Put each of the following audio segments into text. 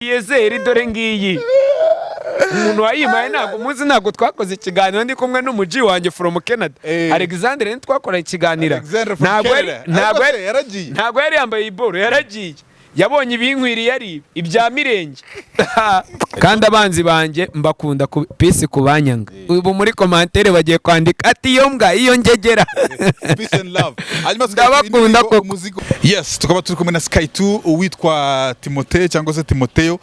Yezeri dore ngiyi umuntu wayimaye ntago muzi ntago twakoze ikiganiro ndi kumwe n'umuji wanjye from Canada Alexander ni twakora ikiganira ntago yari yambaye iboro yaragiye yabonye ibinkwiriye ari ibya mirenge kandi abanzi banjye mbakunda ku peace kubanyanga ubu muri commentaire bagiye kwandika ati iyo mbwa iyo ngegera peace and love ndabakunda ko yes tukaba turi kumwe na SKY2 witwa Timothée cyangwa se Timotheo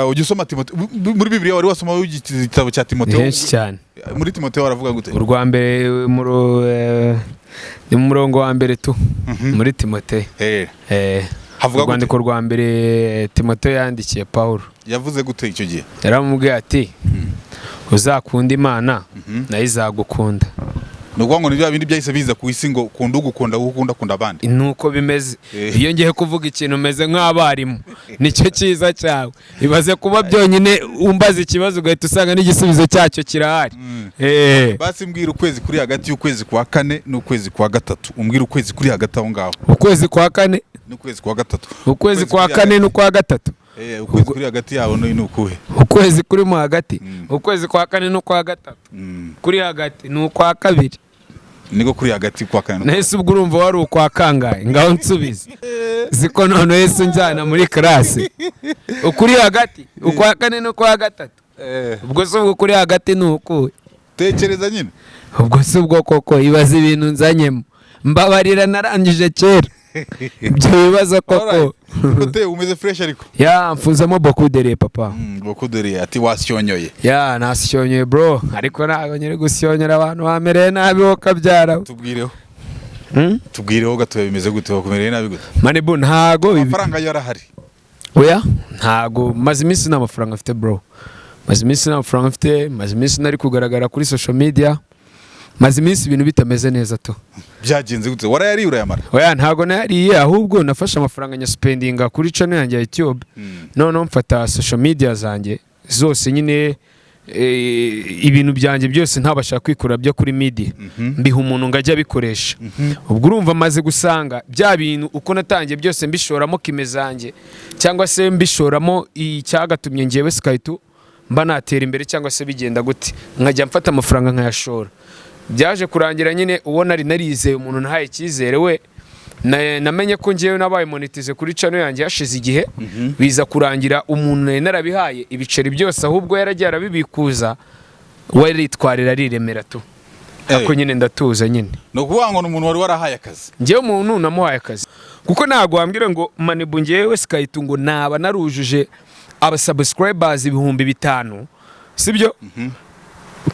ujusoma Timotheo muri Bibiliya wari wasoma igitabo cya Timotheo yes cyane muri Timotheo aravuga gute urwa mbere mu murongo wa mbere tu muri Timotheo havuga urwandiko rwa mbere Timotheo yandikiye Paulo yavuze gute icyo gihe yaramubwiye ati uzakunda Imana nayo izagukunda nuko ngo nibyo bindi byahise biza ku isi ngo kunda ugukunda ukunda abandi nuko bimeze iyo ngiye kuvuga ikintu meze nk'abarimu nicyo cyiza cyawe ibaze kuba byonyine umbaza ikibazo ugahita usanga n'igisubizo cyacyo kirahari basi mbwira ukwezi kuri hagati y'ukwezi kwa 4 n'ukwezi kwa 3 umbwira ukwezi kuri hagati aho ngaho ukwezi kwa 4 n'ukwezi kwa 3 ukwezi kwa 4 n'ukwa 3 ukwezi kuri hagati yabo ni ukuhe ukwezi kuri mu hagati ukwezi kwa 4 n'ukwa 3 kuri hagati n'ukwa 2 niko kuri hagati kwa 4 nese ubwo urumva wari ukwa kangahe ngaho nsubize ziko none Yesu njyana muri classe ukuri hagati ukwa 4 n'ukwa 3 ubwo se ubwo kuri hagati n'ukuhe tekereza nyine ubwo se ubwo koko ibaza ibintu nzanyemo mbabarira narangije kera ibyo bibaza koko Timothée umeze fresh ariko mfunzamo beaucoup de papa beaucoup de ati wasyonyoye nasyonyoye bro ariko ntago nyiri gusyonyera abantu bamereye nabi wo kabyara tubwireho gato bimeze gute bakomereye nabi gute manibu ntago amafaranga yarahari oya ntago maze iminsi n'amafaranga afite bro maze iminsi nari kugaragara kuri social media maze iminsi ibintu bitameze neza to byagenze gute warayari urayamara oya ntago nariye ahubwo nafashe amafaranga nya spendinga kuri channel yanjye ya YouTube none mfata social media zanjye zose nyine ibintu byanjye byose ntabasha kwikura byo kuri media mbiha umuntu ngajya bikoresha ubwo urumva maze gusanga bya bintu uko natangiye byose mbishoramo kimezanjye cyangwa se mbishoramo icyagatumye ngiyewe SKY2 mba natera imbere cyangwa se bigenda gute nkajya mfata amafaranga nkayashora byaje kurangira nyine ubona ari narizeye umuntu ntaye cyizere we namenye ko ngiye nabaye monetize kuri channel yanjye yashize igihe biza kurangira umuntu narabihaye ibiceri byose ahubwo yaragiye arabibikuza waritwarira riremera tu ako nyine ndatuza nyine no kuvuga ngo umuntu wari warahaye akazi ngiye umuntu namuhaye akazi kuko nago wambwira ngo manibu ngiyewe SKY2 ngo naba narujuje aba subscribers 5,000 sibyo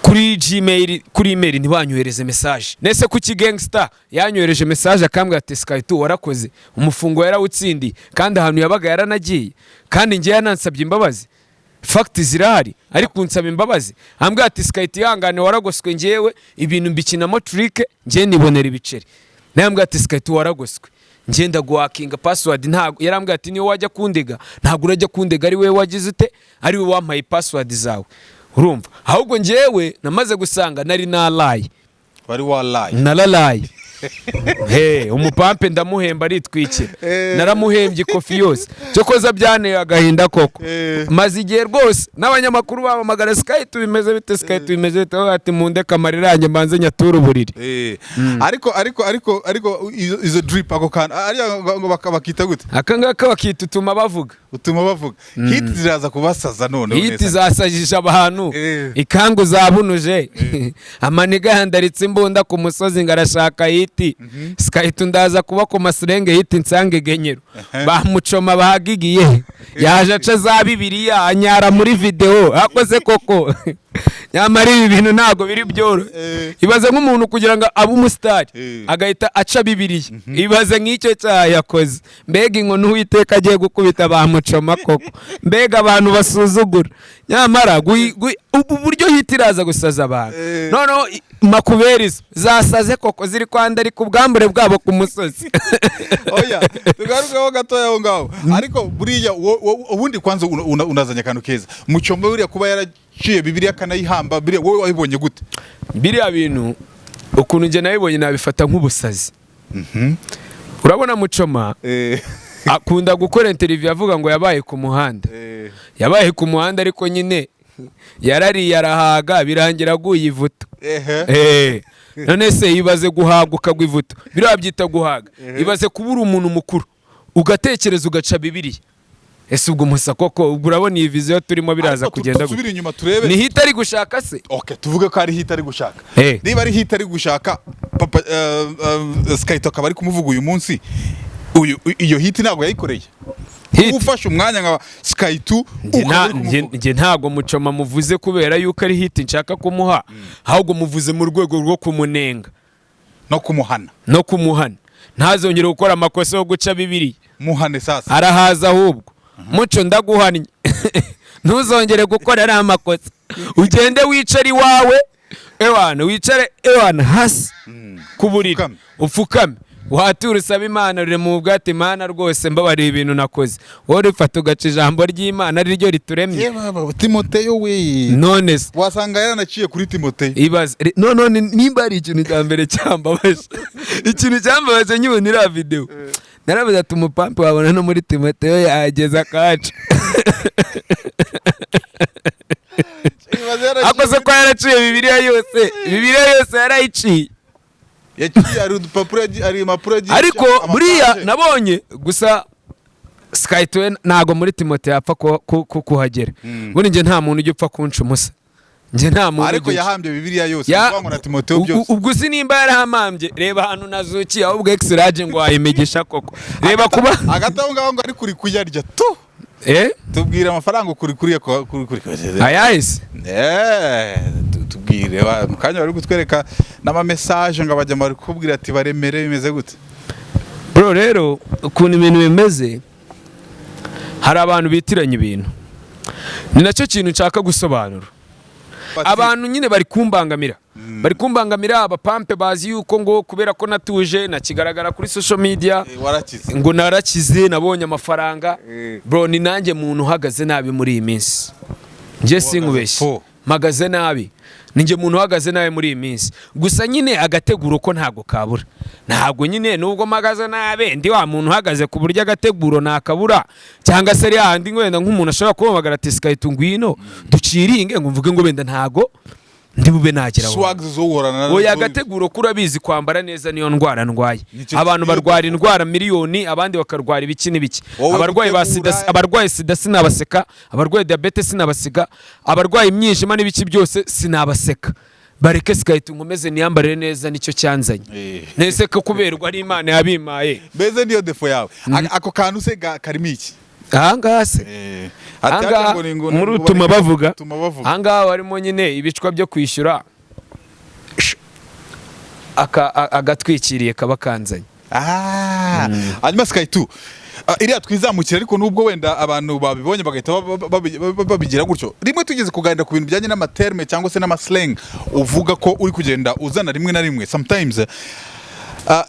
kuri Gmail kuri email ntibanyohereze message nese kuki gangster yanyohereje message akambwira ati SKY2 warakoze umufungo yarawutsindi kandi ahantu yabaga yaranagiye kandi ngiye yanansabye imbabazi fact zirahari ari kunsaba imbabazi ambwira ati SKY2 yangane waragoswe ngiyewe ibintu mbikinamo trick ngiye nibonera ibiceri nambwira ati SKY2 waragoswe ngenda guhakinga password ntago yarambwira ati niyo wajya kundega ntago urajya kundega ari we wagize ute ari we wampaye password zawe urumva ahubwo ngewe namaze gusanga nari nalaye wari walaye nalalaye umupampe ndamuhemba aritwikira naramuhembye kofi yose cyo koza byane agahinda koko maze igihe rwose n'abanyamakuru bamamagara SKY2 bimeze bite SKY2 bimeze bite ati mundeka amariranye mbanze nyatura uburiri ariko izo drip ako kana ari ngo bakita gute akangaka bakita utuma bavuga hit ziraza kubasaza none hit zasajije abantu ikangu zabunuje amaniga yandaritse imbunda ku musozi ngarashaka hit SKY2 ndaza kuba ku masurenge hit nsange genyero bamucoma bahagigiye yaje aca za Bibiliya anyara muri video akoze koko nyamara ibi bintu ntago biri byoro ibaze nk'umuntu kugira ngo abe umustar agahita aca Bibiliya ibaze nk'icyo cyayakoze mbega inkono Uwiteka agiye gukubita bamucoma koko mbega abantu basuzugura nyamara ubu buryo hitiraza gusaza abantu noneho makuberizo zasaze koko ziri kwanda ari ku bwambure bwabo ku musozi oya tugarukaho gatoya aho ngaho ariko buriya ubundi kwanza unazanya kantu keza mucomba buriya kuba yaraciye Bibiliya kanayihamba buriya wowe wabibonye gute biriya bintu ukuntu nge nabibonye nabifata nk'ubusazi urabona mucoma akunda gukora interview avuga ngo yabaye ku muhanda yabaye ku muhanda ariko nyine yarariye arahaga birangira aguye ivuto none se ibaze guhaga ukagwa ivuto birabyita guhaga ibaze kubura umuntu mukuru ugatekereza ugaca Bibiliya ese ubwo musa koko urabona iyi vision turimo biraza kugenda ni hita ari gushaka se okay tuvuge ko ari hita ari gushaka niba ari hita ari gushaka papa SKY2 akaba ari kumuvuga uyu munsi iyo hiti ntabwo yayikoreye ufashe umwanya nka SKY2 nge ntago mucoma muvuze kubera yuko ari hiti nshaka kumuha ahubwo muvuze mu rwego rwo kumunenga no kumuhana ntazongere gukora amakosa yo guca Bibiliya muhane sasa arahaza ahubwo muco ndaguhannye ntuzongere gukora ari amakosa ugende wicare iwawe wicare hasi ku buriri upfukame watura usaba Imana rure mu bwate Imana rwose mbabarira ibintu nakoze wowe rifata ugaca ijambo ry'Imana ari ryo rituremye Timoteyo we none wasanga yaranaciye kuri Timoteyo ibaze none nimba ari ikintu cya mbere cyambabaje ikintu cyambabaje nyibonera video naravuze ati umupampe wabona no muri Timoteyo yageze akaca akoze ko yaraciye Bibiliya yose yarayiciye ariko buriya nabonye gusa SKY2 ntago muri Timoteyo yapfa kuhagera buri nge nta muntu ujya upfa kunca umusa nge nta muntu ariko yahambye Bibiliya yose ngo na Timoteyo byose ubwo sinimba yarahamambye reba hanu nazukiye ahubwo exrage ngo ayimegesha koko reba kuba agataho ngaho ngo ari kuri kuyarya tu tubwire amafaranga kuri ayahise tubwire mukanya bari gutwereka n'ama message ngo abajya bari kubwira ati baremere bimeze gute bro rero ukuntu ibintu bimeze hari abantu bitiranya ibintu ni nacyo kintu nshaka gusobanura abantu nyine bari kumbangamira abapampe bazi yuko ngo kubera ko natuje nakigaragara kuri social media ngo narakize nabonye amafaranga bro ni nanjye muntu uhagaze nabi muri iyi minsi nje sinkubeshye magaze nabi ninjye muntu uhagaze nabi muri iyi minsi gusa nyine agateguro ko ntago kabura ntago nyine nubwo magaze nabi ndi wa muntu uhagaze ku buryo agateguro nakabura cyangwa se ari handi ngwenda nk'umuntu ashobora kubamagara ati SKY2 ngwino duciringe ngo mvuge ngo benda ntago ndi bube nagira oya agateguro kurabizi kwambara neza niyo ndwara ndwaye abantu barwara indwara miliyoni abandi bakarwara ibiki n'ibiki abarwaye sida sinabaseka abarwaye diabete sinabasiga abarwaye imyijima n'ibiki byose sinabaseka bareke SKY2 ngomeze niyambarire neza nicyo cyanzanye nese ko kuberwa ari Imana yabimaye beze niyo defo yawe ako kantu se karimo iki ahangase muri utuma bavuga ahangaha barimo nyine ibicwa byo kwishyura agatwikiriye kaba kanzanye hanyuma SKY2 iriya twizamukira ariko nubwo wenda abantu babibonye bagahita babigira gutyo rimwe tugeze kuganira ku bintu bijyanye n'amaterme cyangwa se n'amaslang uvuga ko uri kugenda uzana rimwe na rimwe sometimes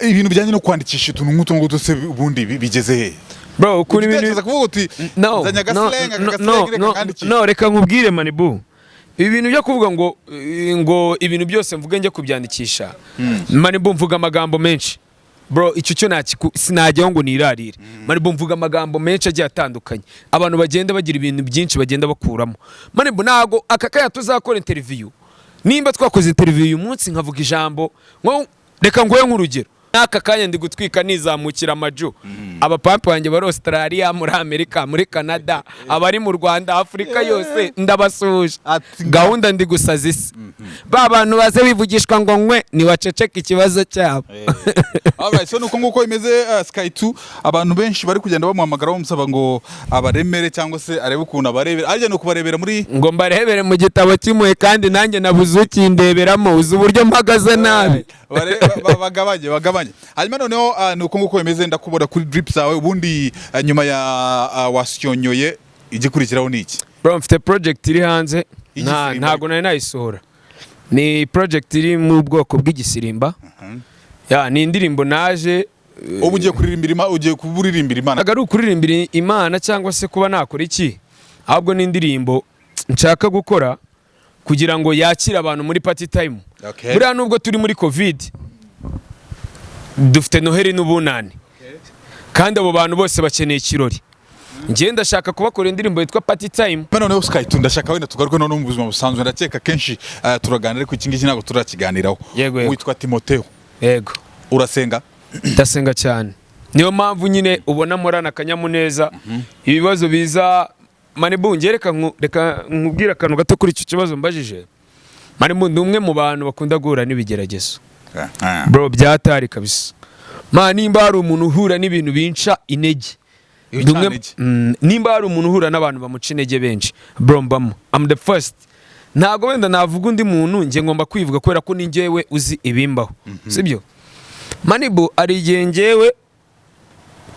ibintu bijyanye no kwandikisha utuntu nk'utu ngutu se ubundi bigeze he bro ukuri ibintu no reka nkubwire manibu ibi bintu byo kuvuga ngo ibintu byose mvuge nje kubyandikisha manibu mvuga amagambo menshi bro icyo cyo sinajyaho ngo nirarire manibu mvuga amagambo menshi agiye atandukanye abantu bagenda bagira ibintu byinshi bagenda bakuramo manibu nago akakaya tuzakora interview nimba twakoze interview uyu munsi nkavuga ijambo reka ngoye nk'urugero naka kanya ndi gutwika nizamukira amaju abapampe wanjye bari Australia muri Amerika muri Canada abari mu Rwanda Afrika yose ndabasuje gahunda ndi gusaza isi ba bantu baze bivugishwa ngo nkwe ni waceceka ikibazo cyabo alright so nuko nguko imeze SKY2 abantu benshi bari kugenda bamuhamagara bamusaba ngo abaremere cyangwa se arebe ukuntu abarebera arya no kubarebera muri ngo mbarebere mu gitabo kimwe kandi nanjye nabuze ukindeberamo uzi uburyo mpagaze nabi bagabanye hanyuma noneho nuko nguko bimeze ndakubora kuri drip zawe ubundi nyuma ya wasyonyoye igikurikiraho niki bro mfite project iri hanze ntago nari nayisohora ni project iri mu bwoko bw'igisirimba ni indirimbo naje ubu ugiye kuririmbira Imana agaru ukuririmbira Imana cyangwa se kuba nakora iki ahubwo ni indirimbo nshaka gukora kugira ngo yakire abantu muri party time buriya nubwo turi muri covid dufite Noheli n'ubunani kandi abo bantu bose bakeneye ikirori. Njye ndashaka kubakora indirimbo yitwa Party Time. Noneho SKY2 ndashaka wenda tugaruke no mu buzima busanzwe, ndakeka kenshi turaganira ku ikingiki ntabwo turakiganiraho. Witwa Timotheo. Yego. Urasenga? Ndasenga cyane. Niyo mpamvu nyine ubona morana akanyamuneza. Ibibazo biza Manibu, reka nkubwira akantu gato kuri icyo kibazo mbajije. Manibu ndi umwe mu bantu bakunda guhura n'ibigeragezo. Bro, byatari kabisa. Nimba hari umuntu uhura n'ibintu binca intege, nimba hari umuntu uhura n'abantu bamuca intege benshi, bro mbamo, I'm the first. Ntago wenda navuga undi muntu, nge ngomba kwivuga kubera ko ni njyewe uzi ibimbaho, sibyo? Manibu, ari igihe njyewe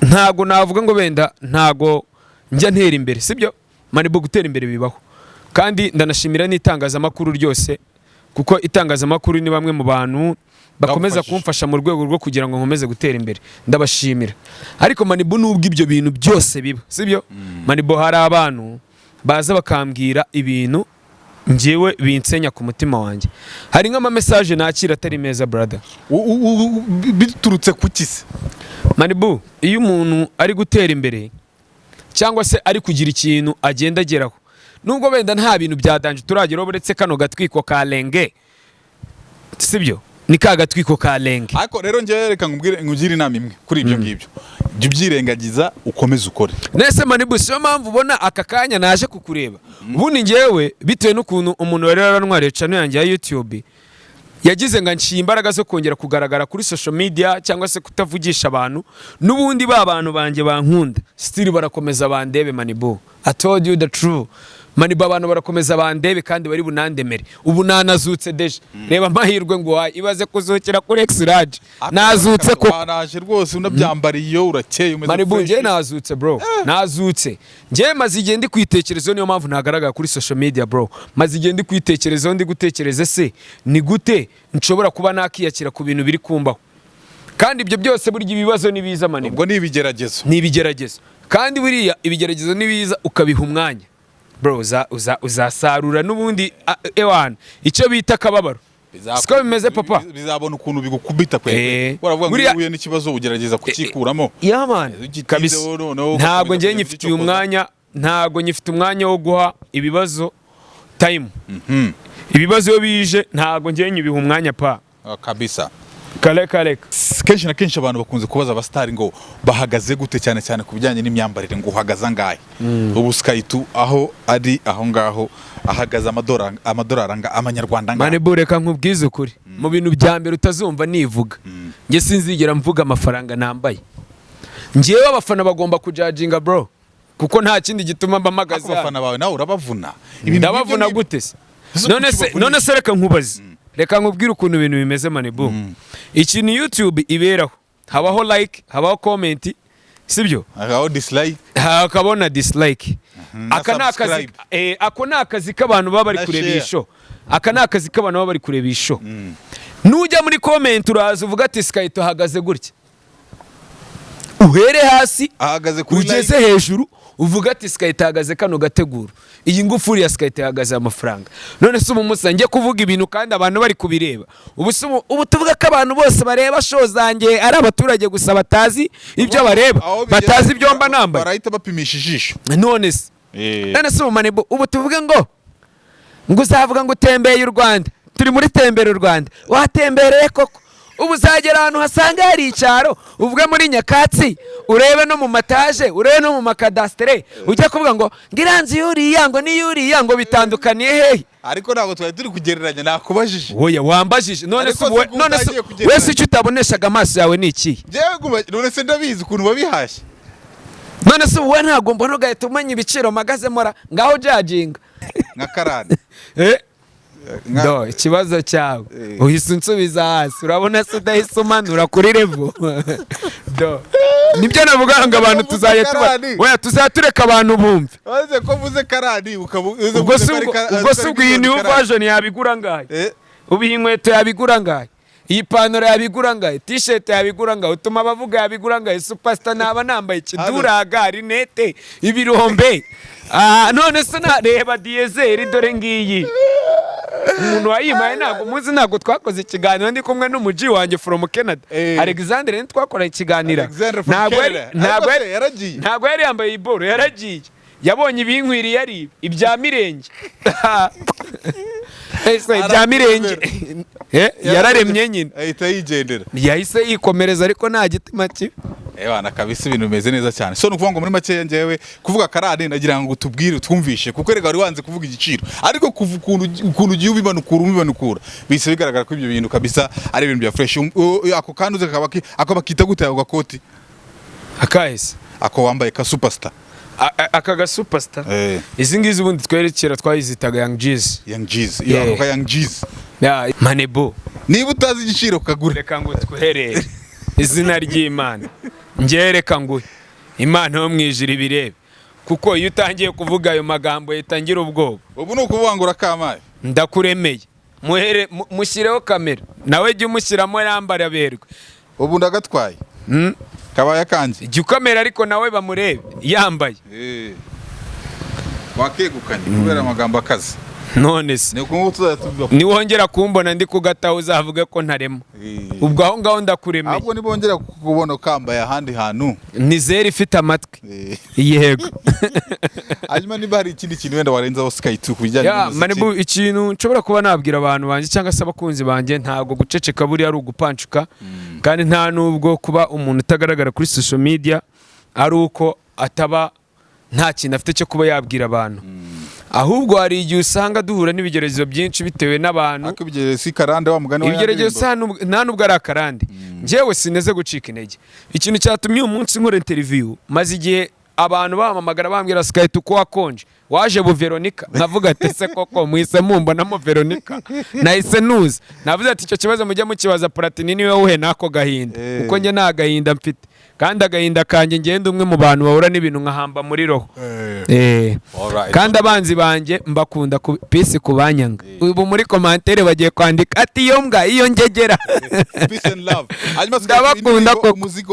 ntago navuga ngo wenda ntago njya ntera imbere, sibyo? Manibu, gutera imbere bibaho, kandi ndanashimira n'itangazamakuru ryose, kuko itangazamakuru ni bamwe mu bantu bakomeza kumfasha mu rwego rwo kugira ngo nkomeze gutera imbere, ndabashimira. Ariko Manibu, nubwo ibyo bintu byose biba, sibyo? Manibu, hari abantu baza bakambwira ibintu njyewe binsenya ku mutima wanjye. Hari nk'ama message nakira atari meza, brother. Biturutse ku kisi? Manibu, iyo umuntu ari gutera imbere cyangwa se ari kugira ikintu agenda ageraho, nubwo wenda nta bintu byadanje turageraho buretse kano gatwiko ka lenge, sibyo? Ni ka gatwiko ka lenge. Ariko rero njye reka ngugire inama imwe kuri ibyo ngibyo. Jya ubyirengagiza ukomeze ukore. Nese Manibu, siyo mpamvu ubona aka kanya naje kukureba. Ubundi njyewe bitewe n'ukuntu umuntu wari yarantwariye channel yanjye ya YouTube yagize ngo nshiye imbaraga zo kongera kugaragara kuri social media cyangwa se kutavugisha abantu, n'ubundi ba bantu banjye bankunda still barakomeza bandebe. Manibu, I told you the truth. Manibu, abantu barakomeza bandebe kandi bari bunandemere. Ubu nanazutse deje. Reba amahirwe ngo ibaze kuzukira kuri X-Rage. Nazutse ko naje rwose unabyambariye iyo urakeye umeze. Manibu, nje nazutse bro. Nazutse. Nje maze igihe ndi kwitekerezo, niyo mpamvu ntagaragara kuri social media bro. Maze igihe ndi kwitekerezo, ndi gutekereza se ni gute nshobora kuba nakiyakira ku bintu biri kumbaho. Kandi ibyo byose burya ibibazo nibiza Manibu. Ubwo ni ibigeragezo. Ni ibigeragezo. Kandi buriya ibigeragezo nibiza ukabiha umwanya, bro, uzasarura n'ubundi ewana icyo bita akababaro. Siko bimeze papa, bizabona ukuntu bigukubita kwe. Waravuga ngo uhuye n'ikibazo ugerageza kukikuramo. Yeah man, kabisa. Ntabwo ngiye nyifitiye umwanya, ntabwo nyifite umwanya wo guha ibibazo time. Ibibazo yo bije ntabwo ngiye nyibiha umwanya pa kabisa. Kale. Kenshi na kenshi abantu bakunze kubaza abastari ngo bahagaze gute, cyane cyane ku bijyanye n'imyambarire, ngo uhagaza ngahe. Ubu SKY2 aho ari aho ngaho ahagaze amadolari amanyarwanda ngaho. Manibu, reka nkubwize ukuri, mu bintu bya mbere utazumva nivuga, nge sinzigera mvuga amafaranga nambaye. Ngewe abafana bagomba kujajinga bro, kuko nta kindi gituma mbamagaza. Abafana bawe nawe urabavuna. Ndabavuna gute se? None se reka nkubaze. Reka nkubwire ukuntu ibintu bimeze Manibu. Ikintu YouTube iberaho, habaho like, habaho comment, sibyo? Habaho dislike, hakabona dislike. Ako ni akazi k'abantu baba bari kurebisho. Aka ni akazi k'abantu baba bari kurebisho. Nujya muri comment uraza uvuga ati SKY2 hagaze gutya, uhere hasi ugeze hejuru uvuga ati SKY2 hagaze kano gateguro, iyi ngufuri ya SKY2 hagaze amafaranga. None se umusa njye kuvuga ibintu kandi abantu bari kubireba. Ubu tuvuga ko abantu bose bareba show zanjye ari abaturage gusa batazi ibyo bareba, batazi ibyo mba nambaye, barahita bapimisha ijisho. None se Manibu, ubu tuvuge ngo uzavuga ngo utembeye u Rwanda, turi muri tembera u Rwanda, watembereye koko? Ubu uzagera ahantu hasanga hari icyaro, uvuge muri Nyakatsi, urebe no mu mataje, urebe no mu makadastere, ujya kuvuga ngo ngiranzi yuriya ngo ni yuriya ngo bitandukaniye hehe? Ariko ntabwo twari turi kugereranya, nakubajije. Oya, wambajije. None se wese icyo utaboneshaga amaso yawe ni iki? None se ndabizi ukuntu babihashye. None se wowe ntabwo mbona ugahita umenya ibiciro magazemora ngaho jajinga nka karani. Do, ikibazo cyawe uhise unsubiza hasi, urabona se udahise umanura kuri level. Do, nibyo navuga ngo abantu tuzatureka abantu bumve. Waze ko vuze karani ukavuze ubwo se iyi new version yabigura ngahe? Ubu iyi nkweto yabigura ngahe? Iyi pantaro yabigura ngahe? T-shirt yabigura ngahe? Utuma bavuga yabigura ngahe? Superstar naba nambaye kiduraga rinete ibirombe. None se nareba diesel dore ngiyi. umuntu wayimaye ntabwo muzi, ntabwo twakoze ikiganiro ndi kumwe n'umuji wanjye from Canada Alexander, ni twakoranye ikiganiro, ntabwo yari yambaye iboro, yaragiye yabonye ibinkwiriye ari ibya mirenge ibya mirenge yararemye nyine ahita yigendera, yahise yikomereza ariko nta gitima kibi. Ebana kabisa ibintu bimeze neza cyane. So nukuvuga ngo muri make njyewe kuvuga karade nagira ngo tubwire twumvishe, kuko rega wari wanze kuvuga igiciro, ariko kuva ukuntu ugiye ubibanukura bise bigaragara ko ibyo bintu kabisa ari ibintu bya fresh. Ako kanduze akaba kita gute ako gakoti akahise ako wambaye ka superstar aka ga superstar izi ngizi ubundi twerekera twayizitaga Young G's iyo ka Young G's manebo. Niba utazi igiciro kagure, reka ngo twiherere izina ry'Imana ngereka ngo Imana yo mwijira ibirebe, kuko iyo utangiye kuvuga ayo magambo yitangira ubwoba. Ubu nukuvuga ngo urakamaye, ndakuremeye mushireho kamera nawe jya umushyiramo yambara berwe. Ubu ndagatwaye kabaya kanje jya ukamera ariko nawe bamurebe yambaye wakegukanye kubera amagambo akaze. None se niwongera kumbona ndi kugataho uzavuge ko ntarema, ubwo aho ngaho ndakuremeye. ahubwo nibongera kukubona ukambaye ahandi hantu ni zeri ifite amatwi yego. hanyuma niba hari ikindi kintu wenda warenzaho SKY2 kubijyanye n'umuziki, ikintu nshobora kuba nabwira abantu banjye cyangwa se abakunzi banjye, ntabwo guceceka buri ari ugupancuka, kandi nta nubwo kuba umuntu utagaragara kuri social media ari uko ataba nta kintu afite cyo kuba yabwira abantu. Ahubwo hari igihe usanga duhura n'ibigeragezo byinshi bitewe n'abantu. Akibigeragezo si karande wa mugani wa ibigeragezo nta nubwo ari akarande. Njyewe sineze gucika intege. Ikintu cyatumye uyu munsi nkora interview maze igihe abantu bamamagara bambwira SKY2 ko wakonje waje bu Veronica, navuga ati se koko muhise mumbonamo Veronica, nahise nuza navuze ati icyo kibazo mujye mukibaza Platini niwe uhe nako gahinda, kuko njye nta gahinda mfite, kandi agahinda kanjye ngende umwe mu bantu bahura n'ibintu nkahamba muri roho. Kandi abanzi banjye mbakunda peace kubanyanga. Ubu muri commentaire bagiye kwandika ati iyo mbwa iyo ngegera peace and love. Ndabakunda ko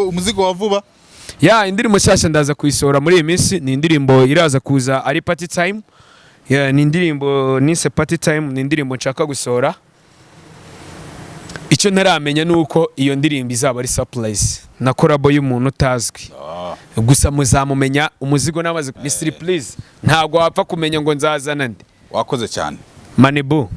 umuzigo wa vuba indirimbo nshyashya ndaza kuyisohora muri iyi minsi. Ni indirimbo iraza kuza ari party time. Ni indirimbo nise party time, ni indirimbo nshaka gusohora. Icyo ntaramenya nuko iyo ndirimbo izaba ari surprise na collabo y'umuntu utazwi. Gusa muzamumenya umuzigo namaze ni surprise, ntago wapfa kumenya ngo nzazana ndi. Wakoze cyane Manibu.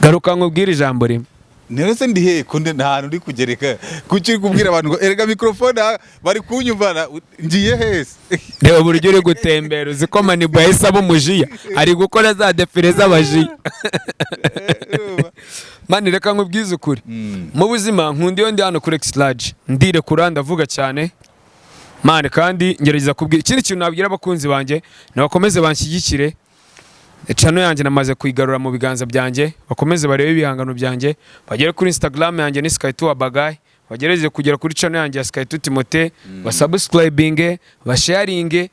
Garuka nkubwira ijambo rimwe. Nerese ndi he kunde ntahantu uri kugereka kuki kubwira abantu ngo erega microphone bari kunyumvana ngiye hese. Reba buryo uri gutembera uzi ko Manibu yahise aba umujiya ari gukora za defile z'abajiya. Mani reka nkubwize ukuri mu buzima nkundi yo ndi hano kuri X-Large ndire kuranda avuga cyane mani, kandi ngerageza kubwira ikindi kintu nabwira abakunzi banjye nabakomeze banshyigikire. Channel yanjye namaze kuyigarura mu biganza byanjye, bakomeze barebe ibihangano byanjye, bagere kuri Instagram yanjye ni SKY2 Abagayi, bagereze kugera kuri channel yanjye ya SKY2 Timote, basubscribinge, basharinge,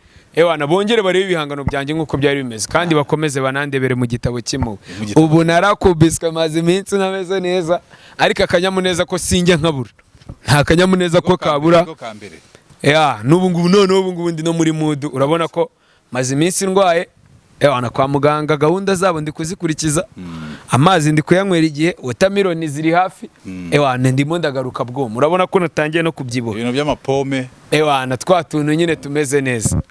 nabongere barebe ibihangano byanjye nkuko byari bimeze, kandi bakomeze banandebere mu gitabo kimwe. Ubu narakubiswe maze iminsi nameze neza, ariko akanyamuneza ko sinjya nkabura, nta kanyamuneza ko kabura. N'ubu ngubu ndi no muri mood, urabona ko maze iminsi ndwaye. Kwa muganga gahunda zabo ndi kuzikurikiza, amazi ndi kuyanywera igihe, watermelon ziri hafi. Ndimo ndagaruka bwo murabona ko natangiye no kubyibuha ibintu by'amapome. Na twa tuntu nyine tumeze neza.